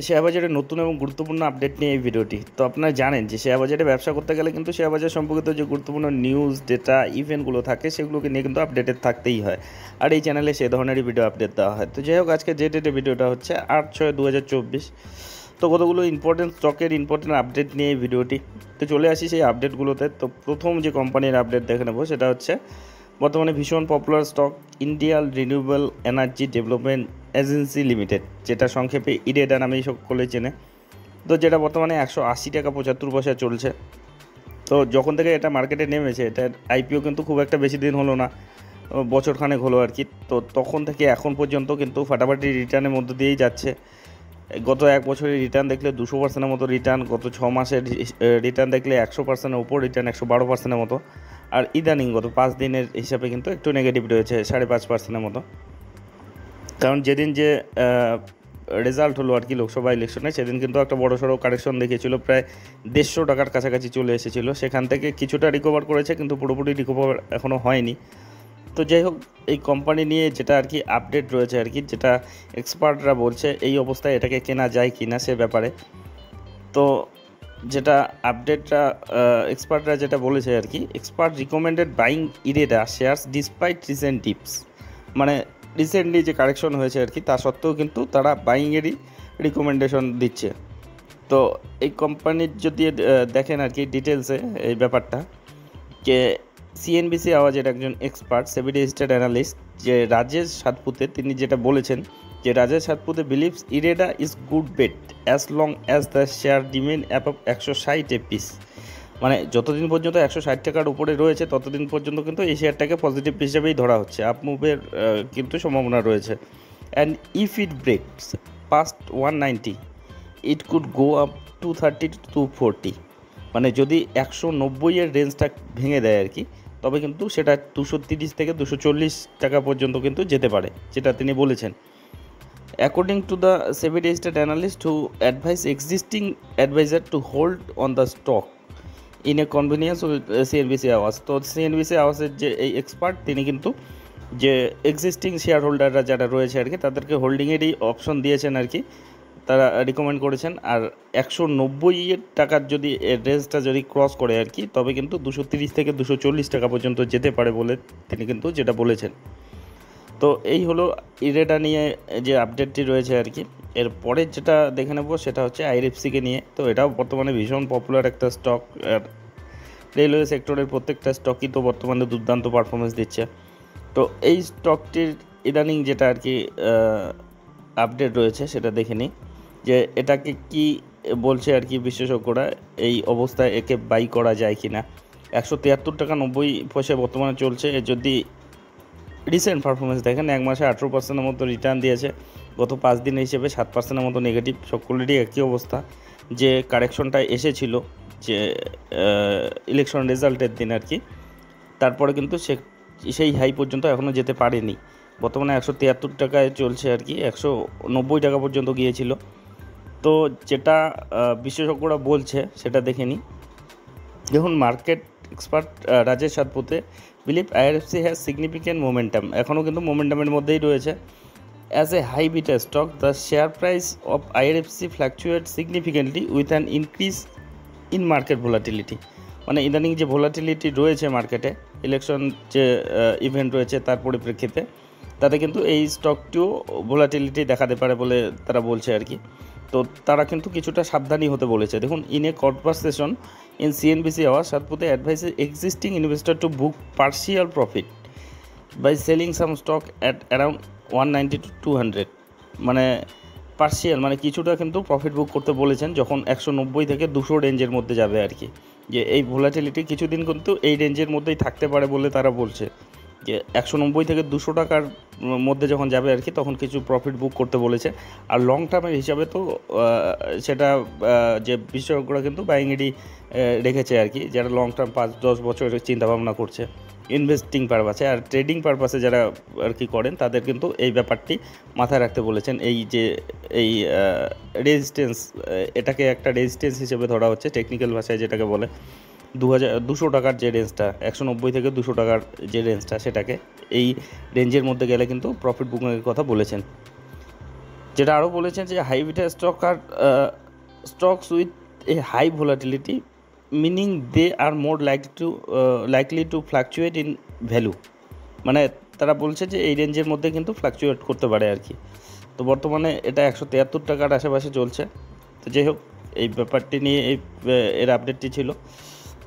Share বাজারের নতুন এবং গুরুত্বপূর্ণ আপডেট নিয়ে এই ভিডিওটি। তো আপনারা জানেন যে শেয়ার বাজারে ব্যবসা করতে গেলে কিন্তু শেয়ার বাজার সম্পর্কিত যে গুরুত্বপূর্ণ নিউজ, ডেটা, ইভেন্টগুলো থাকে সেগুলোকে নিয়ে কিন্তু আপডেটেড থাকতেই হয়। আর এই চ্যানেলে সেই ধরনেরই ভিডিও আপডেট দেওয়া হয়। তো যাই হোক, আজকে যে ডেটে ভিডিওটা হচ্ছে 8/6/2024। তো কতগুলো ইম্পর্টেন্ট স্টকের ইম্পর্টেন্ট আপডেট নিয়ে এই ভিডিওটি। তো চলে আসি সেই আপডেটগুলোতে। তো প্রথম যে কোম্পানির আপডেট দেখে নেবো সেটা হচ্ছে বর্তমানে ভীষণ popular stock Indian renewable energy development agency limited, যেটা সংক্ষেপে ইরেডা নামেই সকলে চেনে। তো যেটা বর্তমানে 180 টাকা 75 পয়সা চলছে। তো যখন থেকে এটা মার্কেটে নেমেছে, এটার আইপিও কিন্তু খুব একটা বেশি দিন হলো না, বছরখানেক হলো আর কি। তো তখন থেকে এখন পর্যন্ত কিন্তু ফাটাফাটি রিটার্নের মধ্যে দিয়েই যাচ্ছে। গত এক বছরের রিটার্ন দেখলে 200%-এর মতো রিটার্ন, গত 6 মাসের রিটার্ন দেখলে 100%-এর উপর রিটার্ন, 112%-এর মতো। আর ইদানিং গত 5 দিনের হিসাবে কিন্তু একটু নেগেটিভ রয়েছে, 5.5%-এর মতো। কারণ যেদিন যে রেজাল্ট হলো আর কি লোকসভা ইলেকশনে, সেদিন কিন্তু একটা বড়সড় কারেকশন দেখিয়েছিল, প্রায় 150 টাকার কাছাকাছি চলে এসেছিলো। সেখান থেকে কিছুটা রিকভার করেছে, কিন্তু পুরোপুরি রিকভার এখনও হয়নি। তো যাই হোক, এই কোম্পানি নিয়ে যেটা আর কি আপডেট রয়েছে আর কি, যেটা এক্সপার্টরা বলছে এই অবস্থায় এটাকে কেনা যায় কি না সে ব্যাপারে। তো যেটা আপডেটটা এক্সপার্টরা যেটা বলেছে আর কি, expert recommended buying IREDA shares despite recent tips. মানে রিসেন্টলি যে কারেকশন হয়েছে আর কি, তা সত্ত্বেও কিন্তু তারা বাইংয়েরই রিকমেন্ডেশন দিচ্ছে। তো এই কোম্পানির যদি দেখেন আর কি ডিটেলসে এই ব্যাপারটা, যে সিএনবিসি আওয়াজের একজন এক্সপার্ট সেবি রেজিস্টার্ড অ্যানালিস্ট যে রাজেশ সাতপুতে, তিনি যেটা বলেছেন যে Rajesh Satpute believes IREDA is good bet as long as the share ডিমেন অ্যাবভ 160 এপিস। মানে যতদিন পর্যন্ত 160 টাকার উপরে রয়েছে ততদিন পর্যন্ত কিন্তু এই শেয়ারটাকে পজিটিভ হিসেবেই ধরা হচ্ছে, আপ মুভের কিন্তু সম্ভাবনা রয়েছে। And if it ব্রেকস past 190 it could go up 230 to 240। মানে যদি 190-এর রেঞ্জটা ভেঙে দেয় আর কি, তবে কিন্তু সেটা 230 থেকে 240 টাকা পর্যন্ত কিন্তু যেতে পারে, যেটা তিনি বলেছেন। According to the SEBI registered analyst who advise existing adviser to hold on the stock in a convenience with CNBC Awaaz. তো সিএনবিসি আওয়াজের যে এই এক্সপার্ট, তিনি কিন্তু যে এক্সিস্টিং শেয়ার হোল্ডাররা যারা রয়েছে আর কি, তাদেরকে হোল্ডিংয়েরই অপশন দিয়েছেন আর কি, তারা রিকমেন্ড করেছেন। আর 190 টাকার যদি রেঞ্জটা যদি ক্রস করে আর কি, তবে কিন্তু 230 থেকে 240 টাকা পর্যন্ত যেতে পারে বলে তিনি কিন্তু যেটা বলেছেন। তো এই হলো ইরেডা নিয়ে যে আপডেটটি রয়েছে আর কি। এর পরে যেটা দেখে নেব সেটা হচ্ছে আইআরএফসিকে নিয়ে। তো এটাও বর্তমানে ভীষণ পপুলার একটা স্টক। রেলওয়ে সেক্টরের প্রত্যেকটা স্টকই তো বর্তমানে দুর্দান্ত পারফরমেন্স দিচ্ছে। তো এই স্টকটির ইদানিং যেটা আর কি আপডেট রয়েছে সেটা দেখে নিই, যে এটাকে কি বলছে আর কি বিশেষজ্ঞরা, এই অবস্থায় একে বাই করা যায় কি না। 173 টাকা 90 পয়সা বর্তমানে চলছে। যদি রিসেন্ট পারফরমেন্স দেখেন, এক মাসে 18%-এর মতো রিটার্ন দিয়েছে, গত 5 দিন হিসেবে 7%-এর মতো নেগেটিভ। সকলেরই একই অবস্থা, যে কারেকশনটা এসেছিল যে ইলেকশন রেজাল্টের দিন আর কি, তারপরে কিন্তু সেই হাই পর্যন্ত এখনও যেতে পারেনি। বর্তমানে 173 টাকায় চলছে আর কি, 190 টাকা পর্যন্ত গিয়েছিল। তো যেটা বিশেষজ্ঞরা বলছে সেটা দেখে নিই। দেখুন, market expert Rajesh Satpute believe IRFC has significant momentum, এখনও কিন্তু মোমেন্টামের মধ্যেই রয়েছে। As a high beta stock the share price of IRFC fluctuate significantly with an increase in market volatility. মানে ইদানিং যে ভোলাটিলিটি রয়েছে মার্কেটে, ইলেকশন যে ইভেন্ট রয়েছে তার পরিপ্রেক্ষিতে, তাতে কিন্তু এই স্টকটিও ভোলাটিলিটি দেখাতে পারে বলে তারা বলছে আর কি। তো তারা কিন্তু কিছুটা সাবধানী হতে বলেছে। দেখুন, in a conversation in CNBC Awaaz Satpute advises existing investor to book partial profit by selling some stock at around 190 to 200। মানে পার্সিয়াল মানে কিছুটা কিন্তু প্রফিট বুক করতে বলেছেন, যখন 190 থেকে 200 রেঞ্জের মধ্যে যাবে আর কি। যে এই ভোলাটিলিটি কিছুদিন কিন্তু এই রেঞ্জের মধ্যেই থাকতে পারে বলে তারা বলছে, যে 190 থেকে 200 টাকার মধ্যে যখন যাবে আর কি, তখন কিছু প্রফিট বুক করতে বলেছে। আর লং টার্মের হিসাবে তো সেটা যে বিশেষজ্ঞরা কিন্তু বাইংয়েরই রেখেছে আর কি, যারা লং টার্ম 5-10 বছরের চিন্তাভাবনা করছে ইনভেস্টিং পারপাসে। আর ট্রেডিং পারপাসে যারা আর কি করেন, তাদের কিন্তু এই ব্যাপারটি মাথায় রাখতে বলেছেন। এই যে এই রেজিস্ট্যান্স, এটাকে একটা রেজিস্ট্যান্স হিসেবে ধরা হচ্ছে টেকনিক্যাল ভাষায়, যেটাকে বলে 200 টাকার যে রেঞ্জটা, 190 থেকে 200 টাকার যে রেঞ্জটা, সেটাকে এই রেঞ্জের মধ্যে গেলে কিন্তু প্রফিট বুকিংয়ের কথা বলেছেন। যেটা আরও বলেছেন যে হাইব্রিড স্টক আর stocks with a high volatility, meaning they are more likely to fluctuate in value. মানে তারা বলছে যে এই রেঞ্জের মধ্যে কিন্তু ফ্লাকচুয়েট করতে পারে আর কি। তো বর্তমানে এটা 173 টাকার আশেপাশে চলছে। তো যাই হোক, এই ব্যাপারটি নিয়ে এর আপডেটটি ছিল।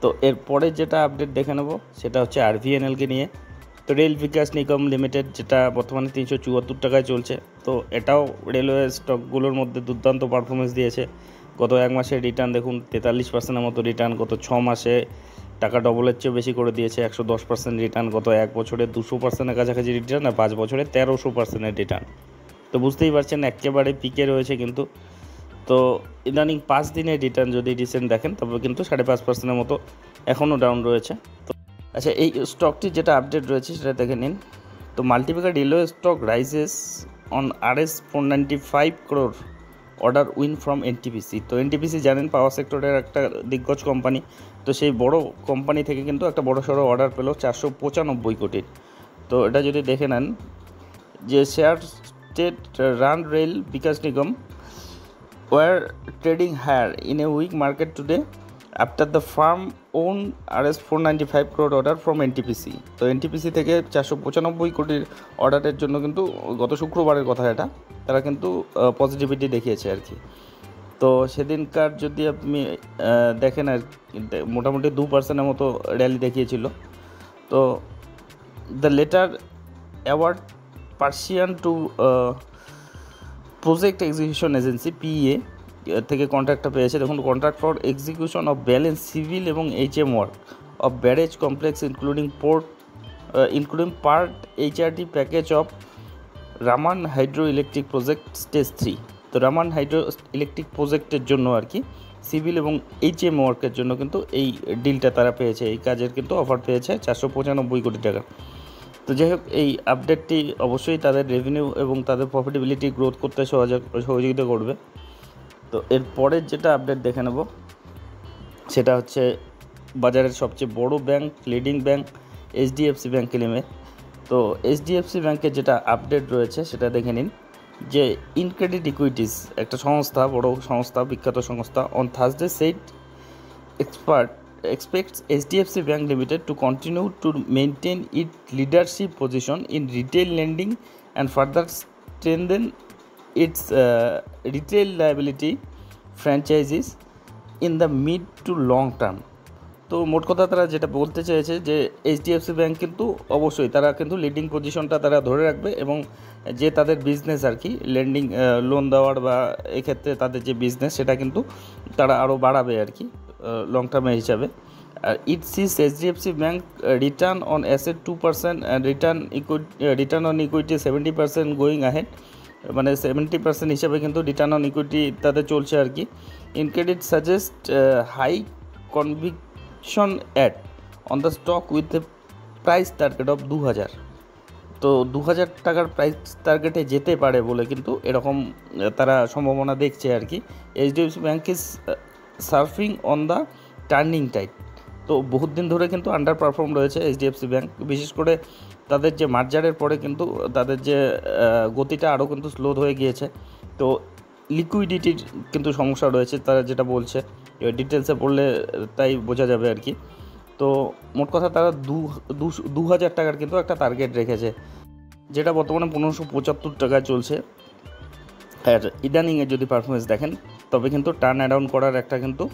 তো এরপরে যেটা আপডেট দেখে নেব সেটা হচ্ছে আরভিএনএলকে নিয়ে। তো রেল বিকাশ নিগম লিমিটেড, যেটা বর্তমানে 374 টাকায় চলছে। তো এটাও রেলওয়ে স্টকগুলোর মধ্যে দুর্দান্ত পারফরমেন্স দিয়েছে। গত এক মাসের রিটার্ন দেখুন 43% মতো রিটার্ন, গত 6 মাসে টাকা ডবলের চেয়ে বেশি করে দিয়েছে, 110% রিটার্ন, গত এক বছরে 200%-এর কাছাকাছি রিটার্ন, আর 5 বছরে 1300%-এর রিটার্ন। তো বুঝতেই পারছেন একেবারে পিকে রয়েছে কিন্তু। তো ইদানিং 5 দিনের রিটার্ন যদি রিসেন্ট দেখেন তবে কিন্তু 5.5%-এর মতো এখনও ডাউন রয়েছে। তো আচ্ছা, এই স্টকটি যেটা আপডেট রয়েছে সেটা দেখে নিন। তো multibagger railway stock rises on RS 495 crore order win from NTPC. তো এনটিপিসি জানেন পাওয়ার সেক্টরের একটা দিগ্গজ কোম্পানি। তো সেই বড় কোম্পানি থেকে কিন্তু একটা বড় সড়ো অর্ডার পেল 495 কোটির। তো এটা যদি দেখে নেন যে share state run Rail Vikas Nigam were trading higher in a weak market today after the firm won RS 495 crore order from NTPC. তো এনটিপিসি থেকে 495 কোটির অর্ডারের জন্য কিন্তু গত শুক্রবারের কথা এটা, তারা কিন্তু পজিটিভিটি দেখিয়েছে আর কি। তো সেদিনকার যদি আপনি দেখেন আর মোটামুটি 2%-এর মতো র্যালি দেখিয়েছিল। তো the letter award pursuant to project execution agency PEA থেকে কন্ট্রাক্টটা পেয়েছে। দেখুন, contract for execution of balance civil এবং HM work of barrage complex including part HRD package of Rammam hydro electric project stage 3। তো রামান হাইড্রো ইলেকট্রিক প্রজেক্টের জন্য আর কি civil এবং HM ওয়ার্কের জন্য কিন্তু এই ডিলটা তারা পেয়েছে, এই কাজের কিন্তু অফার পেয়েছে 495 কোটি টাকা। তো যাই হোক, এই আপডেটটি অবশ্যই তাদের রেভিনিউ এবং তাদের প্রফিটেবিলিটি গ্রোথ করতে সহযোগিতা করবে। তো এরপরের যেটা আপডেট দেখে নেব সেটা হচ্ছে বাজারের সবচেয়ে বড় ব্যাংক, লিডিং ব্যাংক HDFC ব্যাংকে নেমে। তো HDFC ব্যাংকের যেটা আপডেট রয়েছে সেটা দেখে নিন যে ইনক্রেডিট ইকুইটিস একটা সংস্থা, বড় সংস্থা, বিখ্যাত সংস্থা, on Thursday said expects HDFC Bank Limited to continue to maintain its leadership position in retail lending and further strengthen its retail liability franchises in the mid to long term. তো মোট কথা তারা যেটা বলতে চেয়েছে যে HDFC ব্যাংক কিন্তু অবশ্যই তারা কিন্তু লিডিং পজিশনটা তারা ধরে রাখবে এবং যে তাদের বিজনেস আর কি লেন্ডিং লোন দেওয়ার বা এক্ষেত্রে তাদের যে বিজনেস সেটা কিন্তু তারা আরও বাড়াবে আর কি লং টার্মের হিসাবে। আর ইট সিজ HDFC bank return on asset 2% and return on equity 70% going ahead, মানে 70% হিসাবে কিন্তু রিটার্ন অন ইকুইটি তাদের চলছে আর কি। InCred suggest high conviction add on the stock with a price target of 2000। তো 2000 টাকার প্রাইস টার্গেটে যেতে পারে বলে কিন্তু এরকম তারা সম্ভাবনা দেখছে আর কি। HDFC bank is surfing on the turning tide. তো বহুত দিন ধরে কিন্তু আন্ডার পারফর্ম রয়েছে HDFC ব্যাংক, বিশেষ করে তাদের যে মার্জারের পরে কিন্তু তাদের যে গতিটা আরও কিন্তু স্লো হয়ে গিয়েছে। তো লিকুইডিটির কিন্তু সমস্যা রয়েছে তারা যেটা বলছে, ডিটেলসে পড়লে তাই বোঝা যাবে আর কি। তো মোট কথা তারা 2000 টাকার কিন্তু একটা টার্গেট রেখেছে, যেটা বর্তমানে 1575 টাকায় চলছে। আর ইদানিংয়ের যদি পারফরমেন্স দেখেন তবে কিন্তু টার্ন অ্যারাউন্ড করার একটা কিন্তু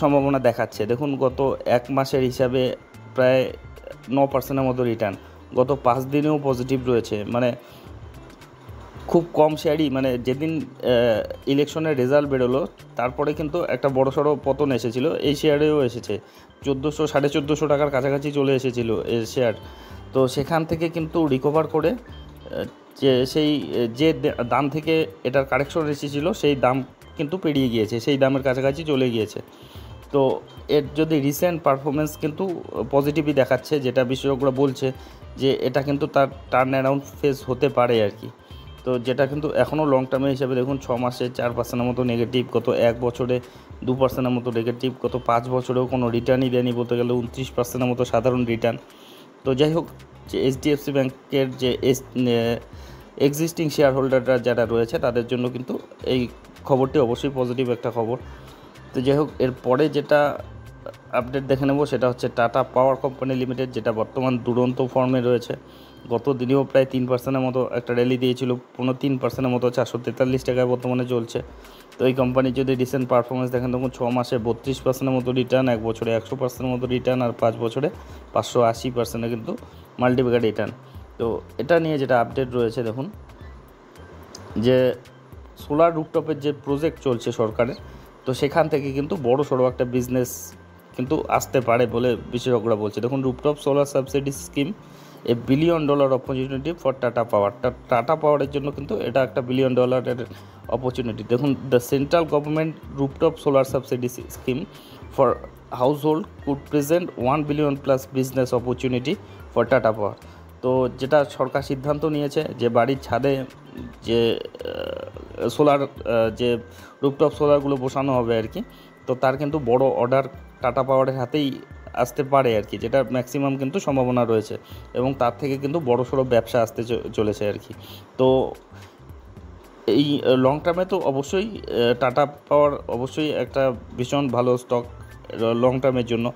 সম্ভাবনা দেখাচ্ছে। দেখুন, গত এক মাসের হিসাবে প্রায় 9%-এর মতো রিটার্ন, গত 5 দিনেও পজিটিভ রয়েছে। মানে খুব কম শেয়ারই, মানে যেদিন ইলেকশনের রেজাল্ট বেরোলো তারপরে কিন্তু একটা বড়সড় পতন এসেছিল, এই শেয়ারেও এসেছে 1400-1450 টাকার কাছাকাছি চলে এসেছিল এই শেয়ার। তো সেখান থেকে কিন্তু রিকভার করে যে সেই যে দাম থেকে এটার কারেকশন এসেছিল সেই দাম কিন্তু পেরিয়ে গিয়েছে, সেই দামের কাছাকাছি চলে গিয়েছে। তো এর যদি রিসেন্ট পারফরমেন্স কিন্তু পজিটিভই দেখাচ্ছে, যেটা বিশেষজ্ঞরা বলছে যে এটা কিন্তু তার টার্ন অ্যারাউন্ড ফেস হতে পারে আর কি। তো যেটা কিন্তু এখনও লং টার্মে হিসাবে দেখুন 6 মাসে 4%-এর মতো নেগেটিভ, গত এক বছরে 2%-এর মতো নেগেটিভ, গত 5 বছরেও কোনো রিটার্নই দেয়নি বলতে গেলে 29%-এর মতো সাধারণ রিটার্ন। তো যাই হোক, যে HDFC ব্যাংকের যে এক্সিস্টিং শেয়ার হোল্ডাররা যারা রয়েছে তাদের জন্য কিন্তু এই খবরটি অবশ্যই পজিটিভ একটা খবর। তো যাই হোক, এরপরে যেটা আপডেট দেখে নেব সেটা হচ্ছে টাটা পাওয়ার কোম্পানি লিমিটেড, যেটা বর্তমান দুরন্ত ফর্মে রয়েছে। গত দিনেও প্রায় 3% মতো একটা র্যালি দিয়েছিল, 3% মতো 443 টাকায় বর্তমানে চলছে। তো এই কোম্পানির যদি রিসেন্ট পারফরমেন্স দেখেন তখন 6 মাসে 32% মতো রিটার্ন, 1 বছরে 100% মতো রিটার্ন, আর 5 বছরে 580% কিন্তু মাল্টিপ্যাকার রিটার্ন। তো এটা নিয়ে যেটা আপডেট রয়েছে দেখুন, যে সোলার রুফটপের যে প্রজেক্ট চলছে সরকারের, তো সেখান থেকে কিন্তু বড় সড়ো একটা বিজনেস কিন্তু আসতে পারে বলে বিশেষজ্ঞরা বলছে। দেখুন, rooftop solar subsidy scheme $1 billion opportunity for Tata Power. Tata পাওয়ারের জন্য কিন্তু এটা একটা $1 বিলিয়ন অপরচুনিটি। দেখুন, the central government rooftop solar subsidy scheme for household could present $1 billion plus business opportunity for Tata Power. তো যেটা সরকার সিদ্ধান্ত নিয়েছে যে বাড়ির ছাদে যে সোলার যে রুফটপ সোলারগুলো বসানো হবে আর কি, তো তার কিন্তু বড় অর্ডার টাটা পাওয়ারের হাতেই আসতে পারে আর কি, যেটা ম্যাক্সিমাম কিন্তু সম্ভাবনা রয়েছে, এবং তার থেকে কিন্তু বড় সড়ো ব্যবসা আসতে চলেছে আর কি। তো এই লং টার্মে তো অবশ্যই টাটা পাওয়ার অবশ্যই একটা ভীষণ ভালো স্টক লং টার্মের জন্য,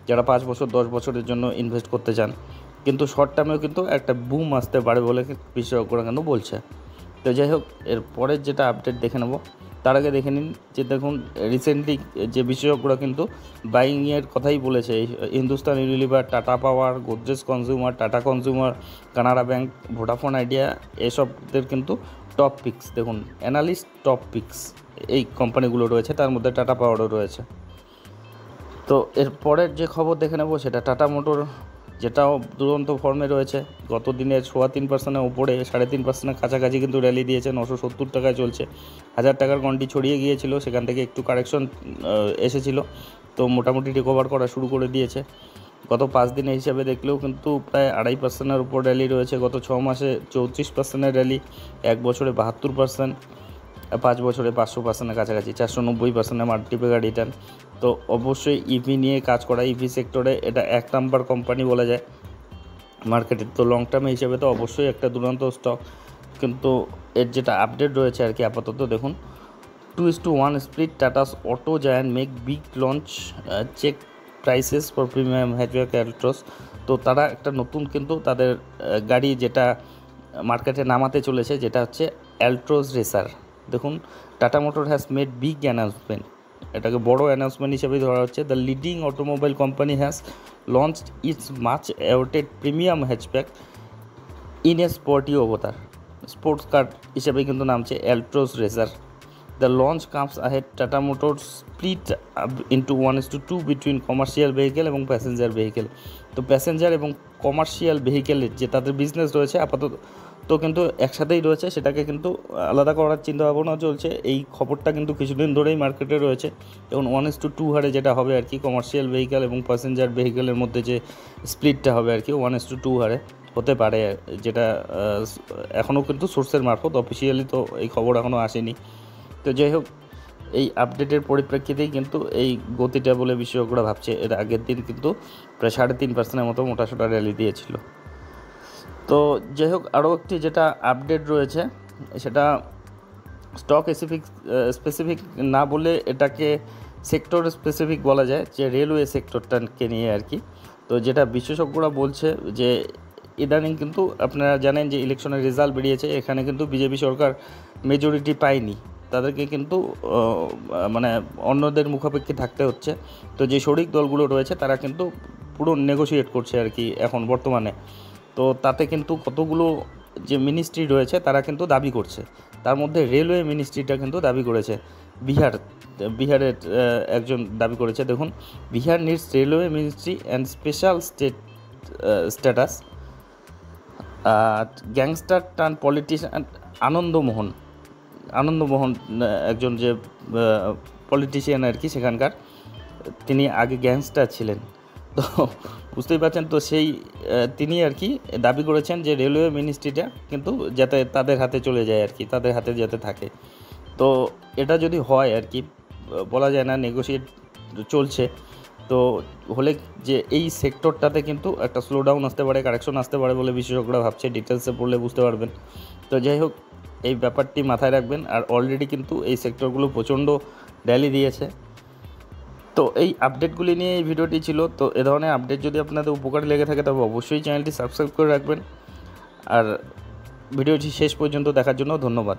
যারা 5 বছর 10 বছরের জন্য ইনভেস্ট করতে চান। কিন্তু শর্ট টার্মেও কিন্তু একটা বুম আসতে পারে বলে বিশেষজ্ঞরা কিন্তু বলছে। তো যাই হোক, এর পরের যেটা আপডেট দেখে নেব, তার আগে দেখে নিন যে দেখুন রিসেন্টলি যে বিশেষজ্ঞরা কিন্তু বাইংয়ের কথাই বলেছে। Hindustan Unilever, Tata Power, Godrej Consumer, Tata Consumer, Canara Bank, Vodafone Idea, এসবদের কিন্তু টপ পিক্স। দেখুন, অ্যানালিস্ট টপ পিক্স এই কোম্পানিগুলো রয়েছে, তার মধ্যে টাটা পাওয়ারও রয়েছে। তো এর পরের যে খবর দেখে নেব সেটা টাটা মোটর, যেটাও দুরন্ত ফর্মে রয়েছে। গত দিনে 3.25%-এর উপরে 3.5%-এর কাছাকাছি কিন্তু র্যালি দিয়েছে, 970 টাকায় চলছে। 1000 টাকার গন্ডি ছড়িয়ে গিয়েছিল, সেখান থেকে একটু কারেকশন এসেছিল, তো মোটামুটি রিকভার করা শুরু করে দিয়েছে। গত 5 দিনের হিসাবে দেখলেও কিন্তু প্রায় 2.5%-এর উপর র্যালি রয়েছে। গত 6 মাসে 34%-এর র্যালি, 1 বছরে 72%, 5 বছরে 500%-এর কাছাকাছি, 490%-এর মাল্টিপ্যাকার রিটার্ন। তো অবশ্যই ইভি নিয়ে কাজ করা, ইভি সেক্টরে এটা 1 নাম্বার কোম্পানি বলা যায় মার্কেটে। তো লং টার্মে হিসেবে তো অবশ্যই একটা দুরন্ত স্টক। কিন্তু এর যেটা আপডেট রয়েছে আর কি আপাতত দেখুন, 2:1 split, Tata's auto giant make big launch, check prices for premium hatchback Altroz. তো তারা একটা নতুন কিন্তু তাদের গাড়ি যেটা মার্কেটে নামাতে চলেছে, যেটা হচ্ছে অ্যালট্রস রেসার। দেখুন, Tata Motor has made big announcement, এটাকে বড় অ্যানাউন্সমেন্ট হিসেবেই ধরা হচ্ছে। The leading automobile company has launched its much awaited premium hatchback in a sporty avatar. Sports car হিসেবে কিন্তু নামছে Altroz Racer. The launch comes ahead Tata Motors split into 1:2 between commercial vehicle এবং passenger vehicle. তো passenger এবং commercial ভেহিকেলের যে তাদের business রয়েছে আপাতত তো কিন্তু একসাথেই রয়েছে, সেটাকে কিন্তু আলাদা করার চিন্তাভাবনা চলছে। এই খবরটা কিন্তু কিছুদিন ধরেই মার্কেটে রয়েছে। এবং 1:2 হারে যেটা হবে আর কি, কমার্শিয়াল ভেহিকেল এবং প্যাসেঞ্জার ভেহিকেলের মধ্যে যে স্প্লিটটা হবে আর কি 1:2 হারে হতে পারে, যেটা এখনও কিন্তু সোর্সের মারফত, অফিসিয়ালি তো এই খবর এখনও আসেনি। তো যাই হোক, এই আপডেটের পরিপ্রেক্ষিতেই কিন্তু এই গতিটা বলে বিশেষজ্ঞরা ভাবছে। এর আগের দিন কিন্তু প্রায় 3.5%-এর মতো মোটাসোটা র্যালি দিয়েছিল। তো যাই হোক, আরও একটি যেটা আপডেট রয়েছে সেটা স্টক স্পেসিফিক না বলে এটাকে সেক্টর স্পেসিফিক বলা যায়, যে রেলওয়ে সেক্টরটাকে নিয়ে আর কি। তো যেটা বিশেষজ্ঞরা বলছে যে ইদানিং কিন্তু আপনারা জানেন যে ইলেকশনের রেজাল্ট বেরিয়েছে, এখানে কিন্তু বিজেপি সরকার মেজরিটি পায়নি, তাদেরকে কিন্তু মানে অন্যদের মুখাপেক্ষী থাকতে হচ্ছে। তো যে শরিক দলগুলো রয়েছে তারা কিন্তু পুরো নেগোশিয়েট করছে আর কি এখন বর্তমানে। তো তাতে কিন্তু কতগুলো যে মিনিস্ট্রি রয়েছে তারা কিন্তু দাবি করছে, তার মধ্যে রেলওয়ে মিনিস্ট্রিটা কিন্তু দাবি করেছে। বিহারের একজন দাবি করেছে, দেখুন, Bihar needs railway ministry and special status. Gangster turn politician Ananda Mohan একজন যে পলিটিশিয়ান আর কি সেখানকার, তিনি আগে গ্যাংস্টার ছিলেন। তো বুঝতেই পারছেন, তো সেই তিনি আর কি দাবি করেছেন যে রেলওয়ে মিনিস্ট্রিটা কিন্তু যাতে তাদের হাতে চলে যায় আর কি, তাদের হাতে যাতে থাকে। তো এটা যদি হয় আর কি, বলা যায় না, নেগোশিয়েট চলছে। তো হলে যে এই সেক্টরটাতে কিন্তু একটা স্লো ডাউন আসতে পারে, কারেকশন আসতে পারে বলে বিশেষজ্ঞরা ভাবছে। ডিটেলসে পড়লে বুঝতে পারবেন। তো যাই হোক, এই ব্যাপারটি মাথায় রাখবেন। আর অলরেডি কিন্তু এই সেক্টরগুলো প্রচণ্ড র্যালি দিয়েছে। তো এই আপডেটগুলি নিয়ে এই ভিডিওটি ছিল। তো এ ধরনের আপডেট যদি আপনাদের উপকারে লেগে থাকে তবে অবশ্যই চ্যানেলটি সাবস্ক্রাইব করে রাখবেন। আর ভিডিওটি শেষ পর্যন্ত দেখার জন্য ধন্যবাদ।